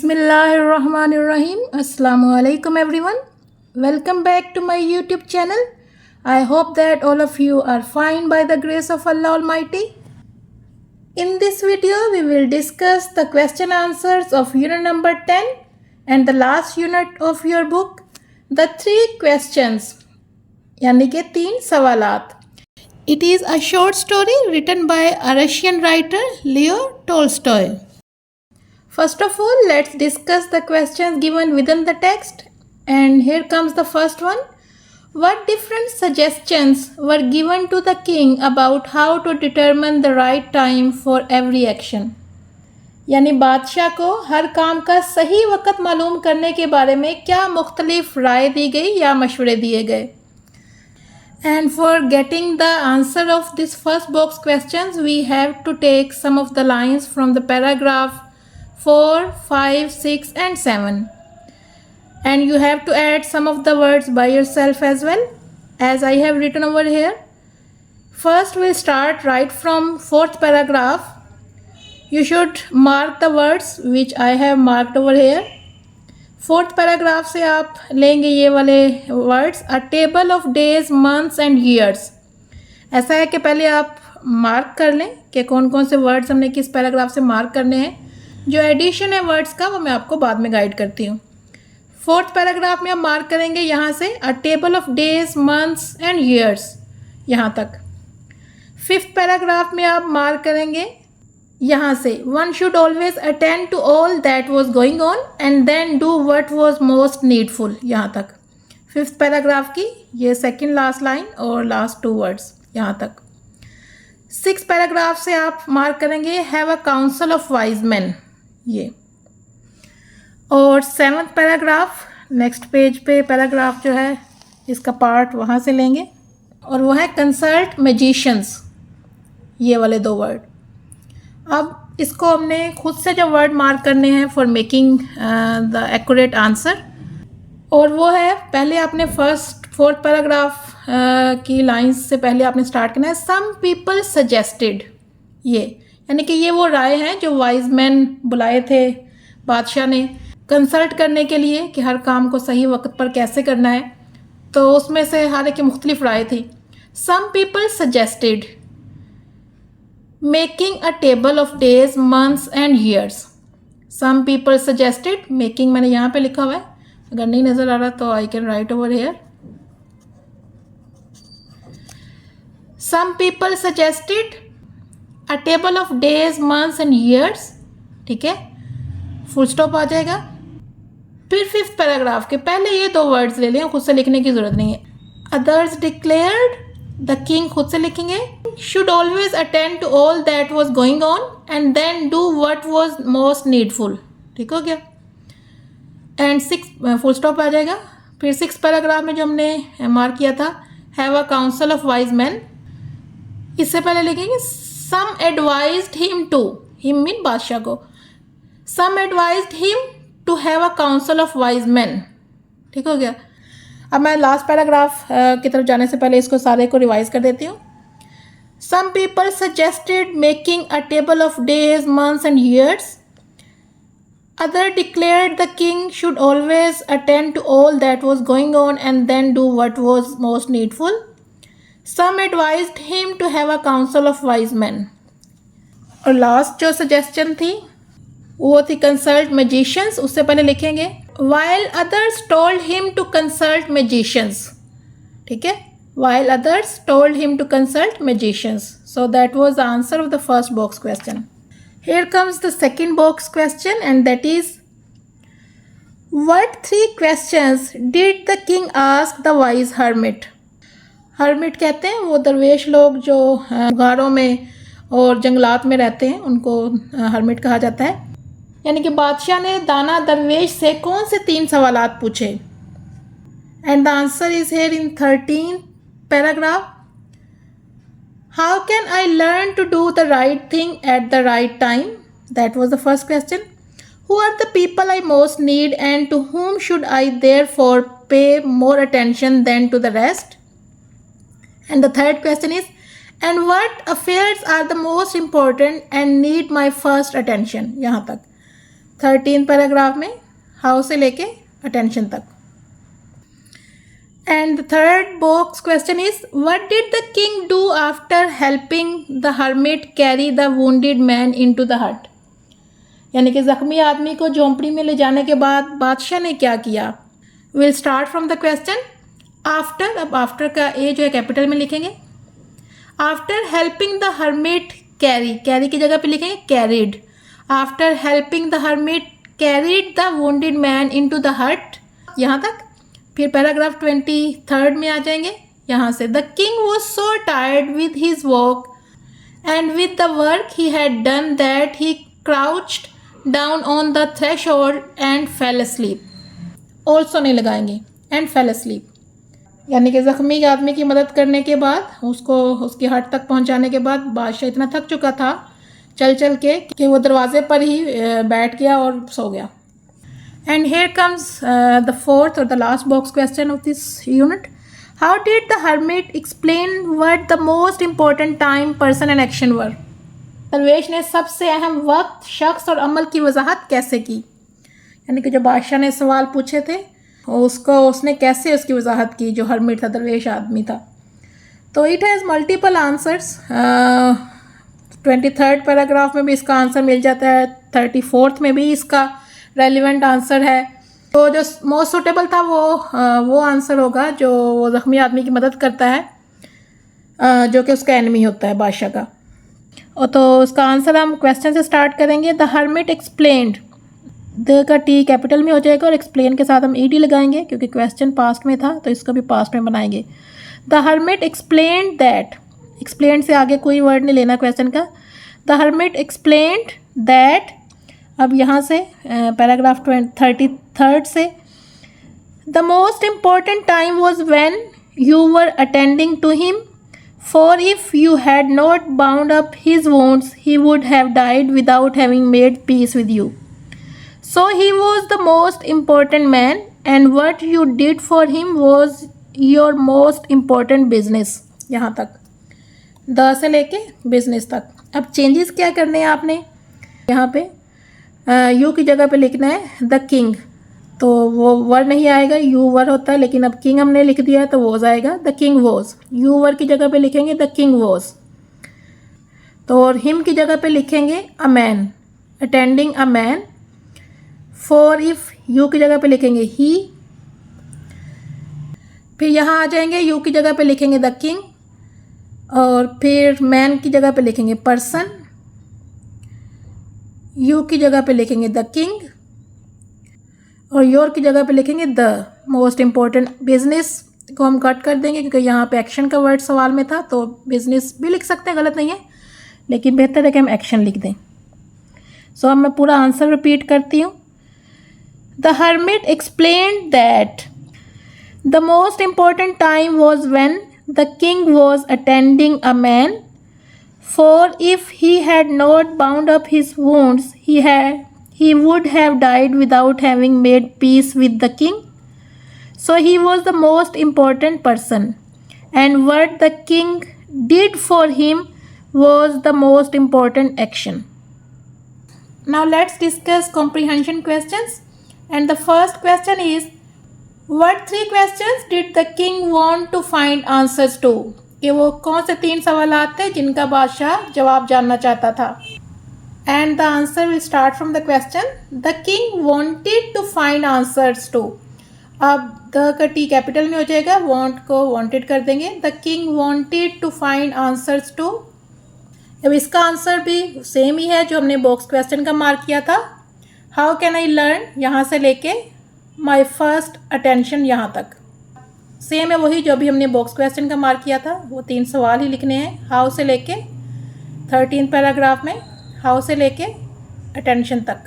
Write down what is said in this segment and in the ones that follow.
Bismillahirrahmanirrahim. Assalamu alaikum everyone. Welcome back to my YouTube channel. I hope that all of you are fine by the grace of Allah Almighty. In this video, we will discuss the question answers of unit number 10 and the last unit of your book, the 3 questions, यानी कि 3 सवालात. It is a short story written by a Russian writer Leo Tolstoy. First of all, let's discuss the questions given within the text. And here comes the first one. What different suggestions were given to the king about how to determine the right time for every action? यानी बादशाह को हर काम का सही वक्त मालूम करने के बारे में क्या मुख्तलिफ राय दी गई या मशवरे दिए गए? And for getting the answer of this first box questions, we have to take some of the lines from the paragraph 4, 5, 6 and 7. And you have to add some of the words by yourself as well, as I have written over here. First we'll start right from 4th paragraph. You should mark the words which I have marked over here. 4th paragraph से आप लेंगे ये वाले words, a table of days, months and years. ऐसा है कि पहले आप मार्क कर लें कि कौन कौन से वर्ड्स हमने किस पैराग्राफ से मार्क करने हैं. जो एडिशन है वर्ड्स का वो मैं आपको बाद में गाइड करती हूँ. 4th पैराग्राफ में आप मार्क करेंगे यहाँ से अ table of days, months and years यहाँ तक. 5th पैराग्राफ में आप मार्क करेंगे यहाँ से one should always attend to all that was going on and then do what was most needful यहाँ तक. 5th पैराग्राफ की ये सेकेंड लास्ट लाइन और लास्ट 2 वर्ड्स यहाँ तक. 6th पैराग्राफ से आप मार्क करेंगे have a council of wise man ये. और 7th पैराग्राफ नेक्स्ट पेज पे पैराग्राफ जो है इसका पार्ट वहाँ से लेंगे और वो है कंसल्ट मैजिशियंस, ये वाले 2 वर्ड. अब इसको हमने खुद से जो वर्ड मार्क करने हैं for making the accurate answer, और वो है पहले आपने 4th पैराग्राफ की लाइंस से पहले आपने स्टार्ट करना है सम पीपल सजेस्टेड. ये यानी कि ये वो राय हैं जो वाइज मैन बुलाए थे बादशाह ने कंसल्ट करने के लिए कि हर काम को सही वक्त पर कैसे करना है. तो उसमें से हर एक की मुख्तलिफ राय थी. Some people suggested making a table of days, months and years. Some people suggested making मैंने यहाँ पे लिखा हुआ है, अगर नहीं नज़र आ रहा तो I can write over here. Some people suggested a table of days, months and years. ठीक है, फुल स्टॉप आ जाएगा. फिर 5th पैराग्राफ के पहले ये 2 वर्ड्स ले लें, खुद से लिखने की ज़रूरत नहीं है. अदर्स डिक्लेयर्ड, द किंग खुद से लिखेंगे, should always attend to all that was going on and then do what was most needful. ठीक हो गया. एंड 6 फुल स्टॉप आ जाएगा. फिर 6th पैराग्राफ में जो हमने मार्क किया था have a council of wise man, इससे पहले लिखेंगे some advised him to, him mean बादशाह को, some advised him to have a council of wise man. ठीक हो गया. अब मैं लास्ट पैराग्राफ की तरफ जाने से पहले इसको सारे को रिवाइज कर देती हूँ. Some people suggested making a table of days, months and years. Other declared the king should always attend to all that was going on and then do what was most needful. Some advised him to have a council of wise man. और last जो suggestion थी वो थी consult magicians, उससे पहले लिखेंगे while others told him to consult magicians. ठीक है, while others told him to consult magicians. So that was the answer of the first box question. Here comes the second box question and that is what 3 questions did the king ask the wise hermit. Hermit कहते हैं वो दरवेश लोग जो गारों में और जंगलात में रहते हैं, उनको हर्मिट कहा जाता है. यानी कि बादशाह ने दाना दरवेश से कौन से 3 सवालात पूछे. And the answer is here in 13th paragraph. How can I learn to do the right thing at the right time, that was the first question. Who are the people I most need and to whom should I therefore pay more attention than to the rest. And the third question is, and what affairs are the most important and need my first attention. यहाँ तक 13 paragraph में how से लेके attention तक। And the third box question is what did the king do after helping the hermit carry the wounded man into the हट। यानी कि ज़ख्मी आदमी को झोंपड़ी में ले जाने के बाद बादशाह ने क्या किया। Will start from the question after. अब आफ्टर का ए जो है कैपिटल में लिखेंगे। After helping the hermit carry, carry की जगह पे लिखेंगे carried. After helping the hermit carried the wounded man into the हट, यहाँ तक। फिर पैराग्राफ 23 में आ जाएंगे यहाँ से। The king was so tired with his walk and with the work he had done that he crouched down on the threshold and fell asleep। Also नहीं लगाएंगे, एंड फेल asleep। यानी कि ज़ख्मी आदमी की मदद करने के बाद, उसको उसकी हट तक पहुंचाने के बाद बादशाह इतना थक चुका था चल चल के कि वो दरवाजे पर ही बैठ गया और सो गया। And here comes the fourth और the last box question of this unit. How did the hermit explain what the most important time person and action were. दरवेश ने सबसे अहम वक्त, शख्स और अमल की वजाहत कैसे की। यानी कि जो बादशाह ने सवाल पूछे थे उसने कैसे उसकी वजाहत की, जो हर्मिट था, दरवेश आदमी था। तो it has multiple answers. 23rd paragraph में भी इसका आंसर मिल जाता है, 34th में भी इसका रेलिवेंट आंसर है। तो जो मोस्ट सूटेबल था वो आंसर होगा जो वो ज़ख्मी आदमी की मदद करता है, जो कि उसका एनिमी होता है बादशाह का। और तो उसका आंसर हम क्वेश्चन से स्टार्ट करेंगे। द हर्मिट एक्सप्लेन्ड, द का टी कैपिटल में हो जाएगा और एक्सप्लेन के साथ हम ईडी लगाएंगे क्योंकि क्वेश्चन पास्ट में था तो इसको भी पास्ट में बनाएंगे। The hermit explained that, explain से आगे कोई वर्ड नहीं लेना क्वेश्चन का। द हर्मिट एक्सप्लेन्ड दैट, अब यहाँ से पैराग्राफ 33rd से, the most important time was when you were attending to him, for if you had not bound up his wounds he would have died without having made peace with you. So he was the most important man and what you did for him was your most important business। यहाँ तक the से लेके business तक। अब changes क्या करने हैं आपने, यहाँ पे यू की जगह पे लिखना है द किंग। तो वो वर नहीं आएगा, यू वर होता है, लेकिन अब किंग हमने लिख दिया है तो वॉज आएगा। The king was, you were की जगह पे लिखेंगे द किंग वॉज। तो और हिम की जगह पे लिखेंगे a man, attending a man. For if you की जगह पे लिखेंगे ही। फिर यहाँ आ जाएंगे, यू की जगह पे लिखेंगे द किंग और फिर मैन की जगह पे लिखेंगे पर्सन। यू की जगह पे लिखेंगे द किंग और योर की जगह पे लिखेंगे द मोस्ट इम्पॉर्टेंट। बिजनेस को हम कट कर देंगे क्योंकि यहाँ पे एक्शन का वर्ड सवाल में था, तो बिजनेस भी लिख सकते हैं, गलत नहीं है, लेकिन बेहतर है कि हम एक्शन लिख दें। सो अब मैं पूरा आंसर रिपीट करती हूँ। The hermit explained that the most important time was when the king was attending a man, for if he had not bound up his wounds, he would have died without having made peace with the king. So he was the most important person, and what the king did for him was the most important action. Now let's discuss comprehension questions. And the first question is, what 3 questions did the king want to find answers to? कि वो कौन से 3 सवालात थे जिनका बादशाह जवाब जानना चाहता था। And the answer will start from the question. The king wanted to find answers to. अब द का टी कैपिटल में हो जाएगा, want को wanted कर देंगे। The king wanted to find answers to। अब इसका आंसर भी सेम ही है जो हमने बॉक्स क्वेश्चन का मार्क किया था। हाउ कैन आई लर्न, यहाँ से लेके माई फर्स्ट अटेंशन यहाँ तक सेम है, वही जो भी हमने बॉक्स क्वेश्चन का मार्क किया था। वो 3 सवाल ही लिखने हैं, हाउ से लेके 13 पैराग्राफ में, हाउ से लेके अटेंशन तक।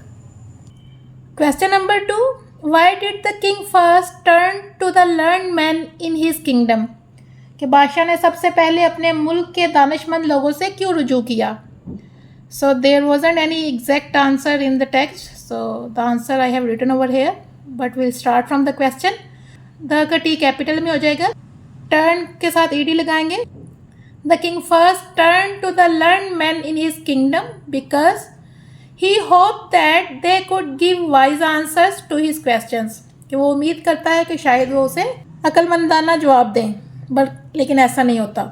Question number 2, why did the king first turn to the learn man in his kingdom. कि बादशाह ने सबसे पहले अपने मुल्क के दानिशमंद लोगों से क्यों रुजू किया। So there wasn't any exact answer in the text, so the answer I have written over here, but we'll start from the question. The का टी कैपिटल में हो जाएगा, टर्न के साथ ईडी लगाएंगे। The king first turned to the learned men in his kingdom because he hope that they could give wise answers to his questions, कि वो उम्मीद करता है कि शायद वो उसे अक्लमंदाना जवाब दें, बट लेकिन ऐसा नहीं होता।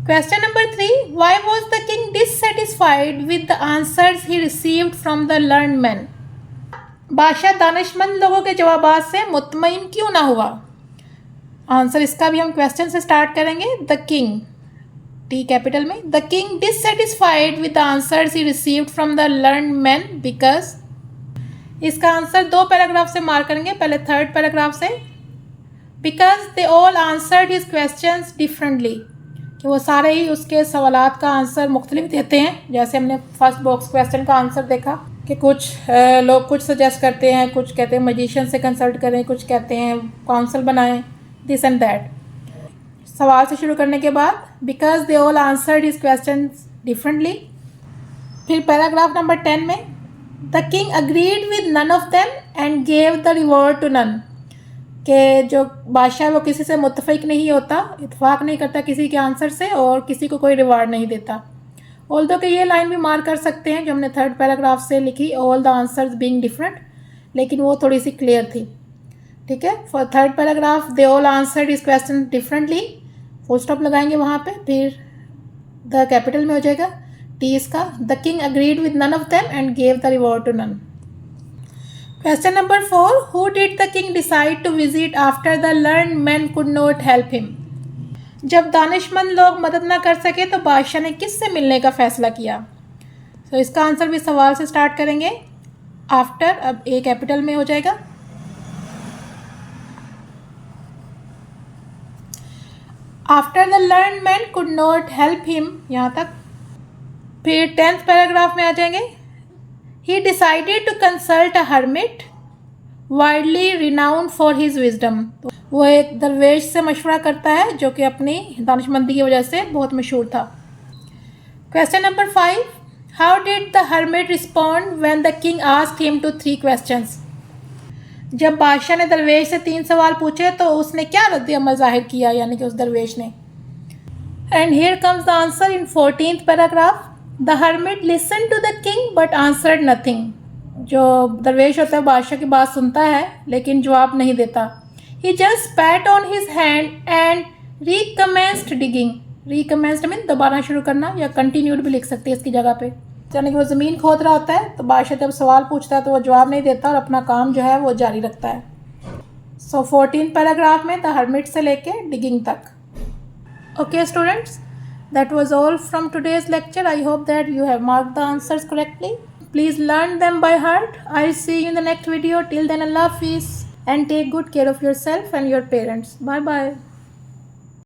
Question number 3, why was the king dissatisfied with the answers he received from the learned man. बादशाह दानिशमंद लोगों के जवाबात से मुतमईन क्यों ना हुआ। आंसर इसका भी हम क्वेश्चन से स्टार्ट करेंगे। द किंग, टी कैपिटल में, the king dissatisfied with the answers he received from the learned man because. इसका आंसर 2 पैराग्राफ से मार्क करेंगे। पहले 3rd पैराग्राफ से, because they all answered his questions differently, कि वो सारे ही उसके सवालात का आंसर मुख्तलिफ देते हैं। जैसे हमने फर्स्ट बॉक्स क्वेश्चन का आंसर देखा कि कुछ लोग कुछ सजेस्ट करते हैं, कुछ कहते हैं मजिशियन से कंसल्ट करें, कुछ कहते हैं काउंसिल बनाएं, दिस एंड दैट। सवाल से शुरू करने के बाद because they all answered his question differently. फिर पैराग्राफ नंबर 10 में, the king agreed with none of them and gave the reward to none, कि जो बादशाह वो किसी से मुत्तफिक नहीं होता, इत्फाक नहीं करता किसी के आंसर से और किसी को कोई रिवार्ड नहीं देता। ऑल्दो कि ये लाइन भी मार्क कर सकते हैं जो हमने 3rd पैराग्राफ से लिखी, all the answers being different, लेकिन वो थोड़ी सी क्लियर थी। ठीक है, for 3rd paragraph they all answered इस क्वेश्चन डिफरेंटली, फुल स्टॉप लगाएंगे वहाँ पे, फिर द कैपिटल में हो जाएगा टी इसका, the king agreed with none of them and gave the reward to none. Question number 4, who did the king decide to visit after the learned man could not help him. जब दानिशमंद लोग मदद ना कर सके तो बादशाह ने किससे मिलने का फैसला किया। तो इसका आंसर भी सवाल से स्टार्ट करेंगे। आफ्टर, अब ए कैपिटल में हो जाएगा। After the learned man could not help him, यहाँ तक। फिर 10th पैराग्राफ में आ जाएंगे। He decided to consult a hermit widely renowned for his wisdom। तो वो एक दरवेश से मशवरा करता है जो कि अपनी दानिशमंदी की वजह से बहुत मशहूर था। Question number 5, how did the hermit respond when the king asked him to 3 questions। जब बादशाह ने दरवेश से 3 सवाल पूछे तो उसने क्या रद्द अमल जाहिर किया, यानी कि उस दरवेश ने। And here comes the answer in 14th paragraph. The hermit listen to the king but answered nothing. जो दरवेश होता है बादशाह की बात सुनता है लेकिन जवाब नहीं देता। He just pat on his hand and recommenced digging. Recommenced mean दोबारा शुरू करना, या कंटिन्यूड भी लिख सकते हैं इसकी जगह पे, यानी कि वो ज़मीन खोद रहा होता है तो बादशाह जब सवाल पूछता है तो वो जवाब नहीं देता और अपना काम जो है वो जारी रखता है। सो 14 पैराग्राफ में द हर्मिट से लेके डिगिंग तक। Okay students, that was all from today's lecture. I hope that you have marked the answers correctly. Please learn them by heart. I'll see you in the next video. Till then, Allah Hafiz, and take good care of yourself and your parents. Bye bye.